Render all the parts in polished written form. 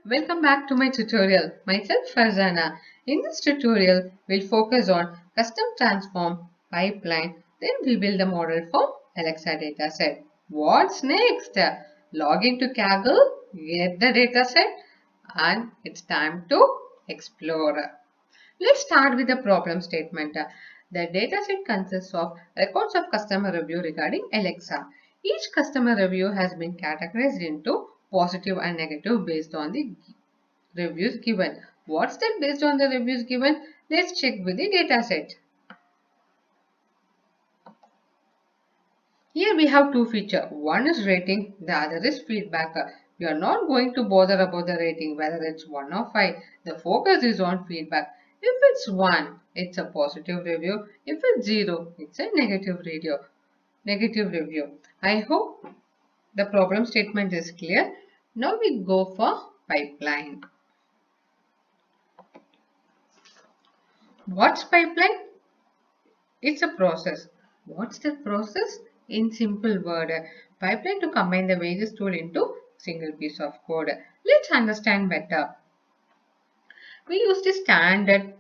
Welcome back to my tutorial. Myself Farzana. In this tutorial, we'll focus on custom transform pipeline. Then we build a model for Alexa dataset. What's next? Log into Kaggle, get the dataset, and it's time to explore. Let's start with the problem statement. The dataset consists of records of customer review regarding Alexa. Each customer review has been categorized into positive and negative based on the reviews given. What's that based on the reviews given? Let's check with the dataset. Here we have two features. One is rating, the other is feedback. We are not going to bother about the rating, whether it's 1 or 5. The focus is on feedback. If it's 1, it's a positive review. If it's 0, it's a negative review. I hope the problem statement is clear. Now we go for pipeline. What's pipeline? It's a process. What's the process? In simple word, pipeline to combine the various tool into single piece of code. Let's understand better. We use the standard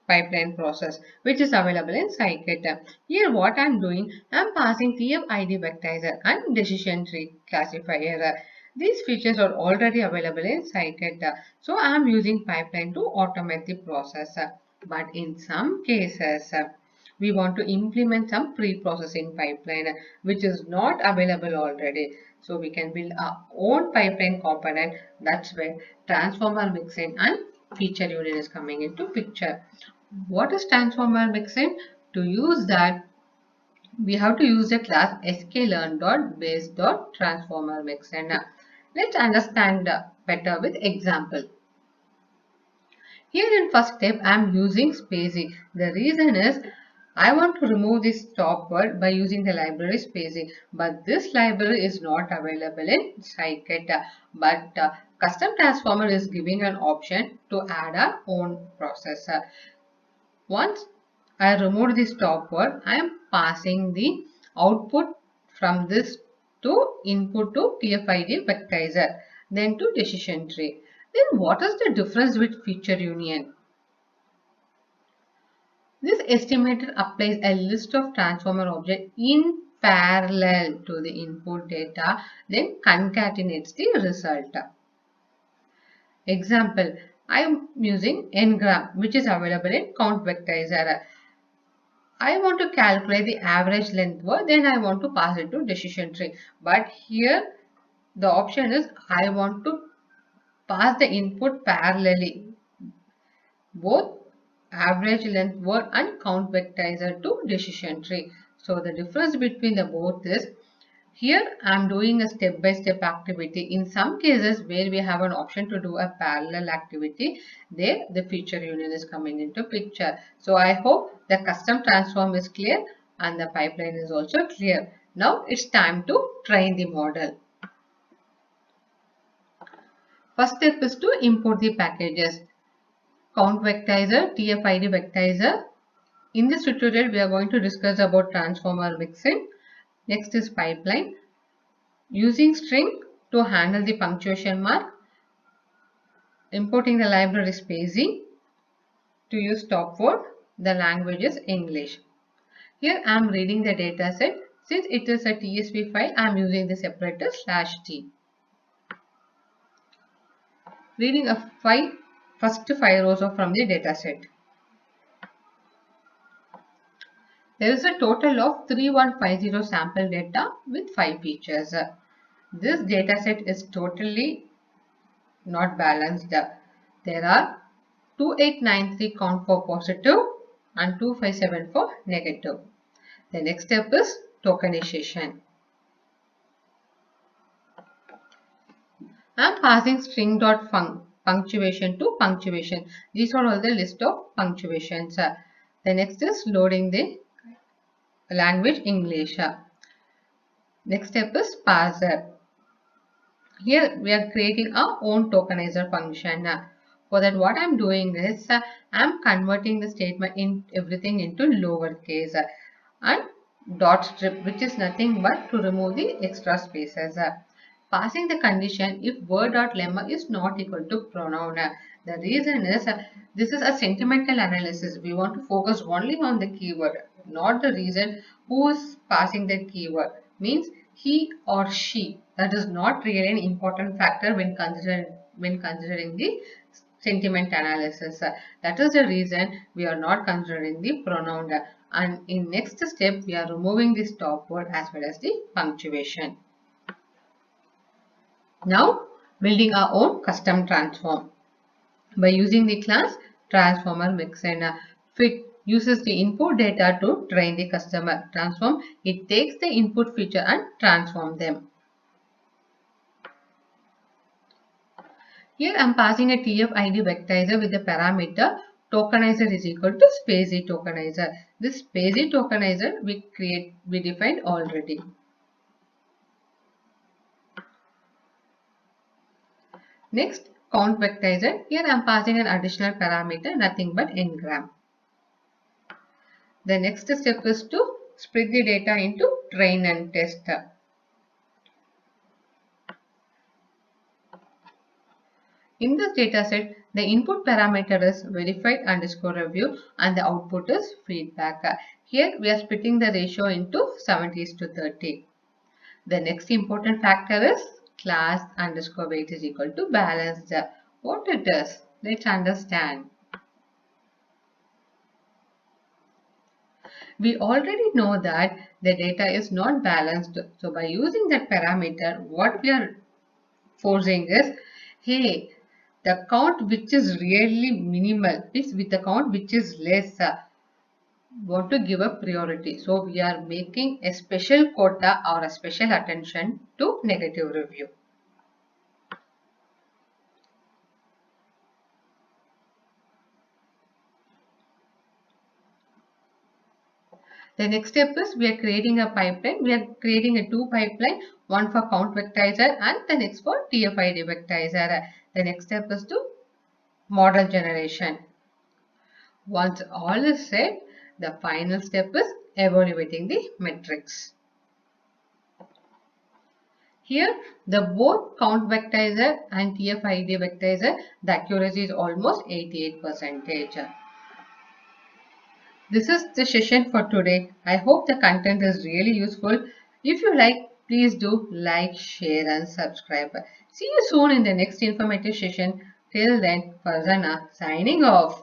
pipeline process which is available in Scikit. Here what I am doing, I am passing TF-ID vectorizer and decision tree classifier. These features are already available in Scikit. So I am using pipeline to automate the process. But in some cases, we want to implement some pre-processing pipeline which is not available already. So we can build our own pipeline component. That's where transformer mixin and feature union is coming into picture. What is transformer mixin? To use that, we have to use the class sklearn.base.transformer mixin. Let's understand better with example. Here in first step, I am using Spazy. The reason is I want to remove this stop word by using the library Spazy. But this library is not available in Scikit. But custom transformer is giving an option to add our own processor. Once I remove the stop word, I am passing the output from this to input to TF-ID vectorizer, then to decision tree. Then what is the difference with feature union? This estimator applies a list of transformer objects in parallel to the input data, then concatenates the result. Example, I am using ngram which is available in count vectorizer. I want to calculate the average length word, then I want to pass it to decision tree. But here the option is I want to pass the input parallelly, both average length word and count vectorizer to decision tree. So the difference between the both is here I am doing a step-by-step activity. In some cases where we have an option to do a parallel activity, there the feature union is coming into picture. So I hope the custom transform is clear and the pipeline is also clear. Now it's time to train the model. First step is to import the packages. Count vectorizer, TF-ID vectorizer. In this tutorial, we are going to discuss about transformer mixin. Next is pipeline. Using string to handle the punctuation mark. Importing the library Spazy. To use stop word, the language is English. Here I am reading the dataset. Since it is a TSV file, I am using the separator /t. Reading a first 5 rows from the dataset. There is a total of 3150 sample data with 5 features. This dataset is totally not balanced. There are 2893 count for positive and 257 for negative. The next step is tokenization. I am passing string.punctuation to punctuation. These are all the list of punctuations. The next is loading the language English. Next step is parser. Here we are creating our own tokenizer function. For that what I am doing is I am converting the statement in everything into lowercase and dot strip which is nothing but to remove the extra spaces. passing the condition if word.lemma is not equal to pronoun. The reason is this is a sentimental analysis. We want to focus only on the keyword, not the reason who is passing the keyword. Means he or she. That is not really an important factor when considering the sentiment analysis. That is the reason we are not considering the pronoun. And in next step, we are removing the stop word as well as the punctuation. Now, building our own custom transform. By using the class transformer mixin, fit uses the input data to train the customer transform. It takes the input feature and transform them. Here I am passing a TF-ID vectorizer with the parameter tokenizer is equal to spaCy tokenizer. This spaCy tokenizer we defined already. Next, count vectorizer. Here I am passing an additional parameter, nothing but ngram. The next step is to split the data into train and test. In this dataset, the input parameter is verified underscore review and the output is feedback. Here we are splitting the ratio into 70:30. The next important factor is class underscore weight is equal to balanced. What it is? Let's understand. We already know that the data is not balanced. So by using that parameter, what we are forcing is, hey, the count which is really minimal is with the count which is less. Want to give a priority. So we are making a special quota or a special attention to negative review. The next step is we are creating a pipeline. We are creating a two pipeline, one for count vectorizer and the next for TF-ID vectorizer. The next step is to model generation. Once all is set, the final step is evaluating the metrics. Here, the both count vectorizer and TF-ID vectorizer, the accuracy is almost 88%. This is the session for today. I hope the content is really useful. If you like, please do like, share and subscribe. See you soon in the next informative session. Till then, Farzana signing off.